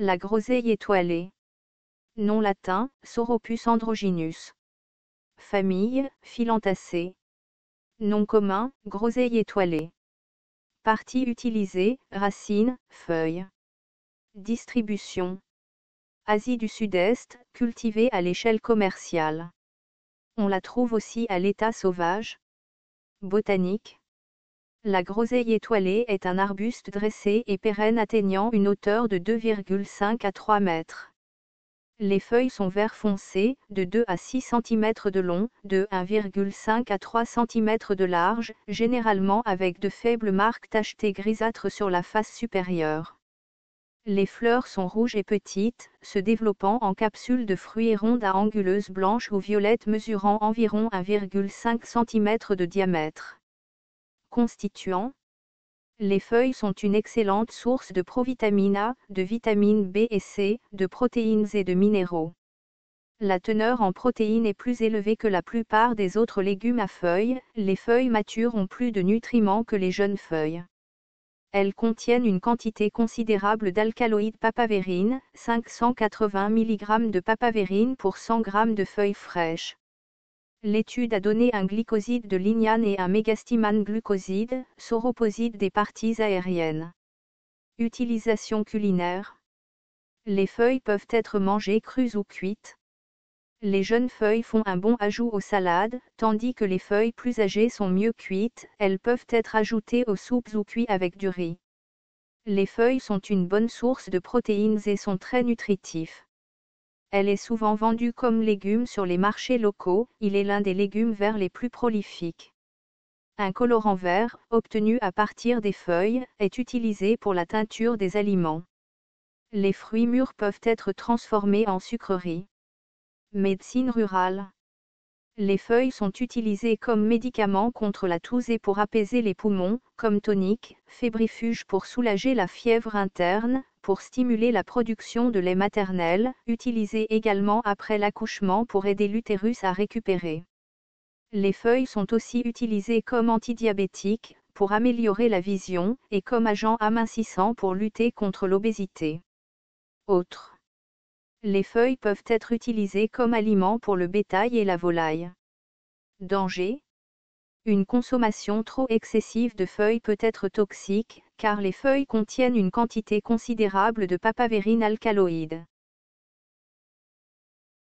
La groseille étoilée. Nom latin, Sauropus androgynus. Famille, Phylantacées. Nom commun, groseille étoilée. Parties utilisées, racines, feuilles. Distribution. Asie du Sud-Est, cultivée à l'échelle commerciale. On la trouve aussi à l'état sauvage. Botanique. La groseille étoilée est un arbuste dressé et pérenne atteignant une hauteur de 2,5 à 3 mètres. Les feuilles sont vert foncé, de 2 à 6 cm de long, de 1,5 à 3 cm de large, généralement avec de faibles marques tachetées grisâtres sur la face supérieure. Les fleurs sont rouges et petites, se développant en capsules de fruits rondes à anguleuses blanches ou violettes mesurant environ 1,5 cm de diamètre. Constituants. Les feuilles sont une excellente source de provitamine A, de vitamines B et C, de protéines et de minéraux. La teneur en protéines est plus élevée que la plupart des autres légumes à feuilles, les feuilles matures ont plus de nutriments que les jeunes feuilles. Elles contiennent une quantité considérable d'alcaloïdes papavérine, 580 mg de papavérine pour 100 g de feuilles fraîches. L'étude a donné un glycoside de lignane et un mégastimane glucoside, sauroposide des parties aériennes. Utilisation culinaire. Les feuilles peuvent être mangées crues ou cuites. Les jeunes feuilles font un bon ajout aux salades, tandis que les feuilles plus âgées sont mieux cuites, elles peuvent être ajoutées aux soupes ou cuites avec du riz. Les feuilles sont une bonne source de protéines et sont très nutritifs. Elle est souvent vendue comme légume sur les marchés locaux, il est l'un des légumes verts les plus prolifiques. Un colorant vert, obtenu à partir des feuilles, est utilisé pour la teinture des aliments. Les fruits mûrs peuvent être transformés en sucreries. Médecine rurale. Les feuilles sont utilisées comme médicament contre la toux et pour apaiser les poumons, comme tonique, fébrifuge pour soulager la fièvre interne, pour stimuler la production de lait maternel, utilisé également après l'accouchement pour aider l'utérus à récupérer. Les feuilles sont aussi utilisées comme antidiabétiques, pour améliorer la vision, et comme agent amincissant pour lutter contre l'obésité. Autres. Les feuilles peuvent être utilisées comme aliment pour le bétail et la volaille. Danger. Une consommation trop excessive de feuilles peut être toxique, car les feuilles contiennent une quantité considérable de papavérine alcaloïde.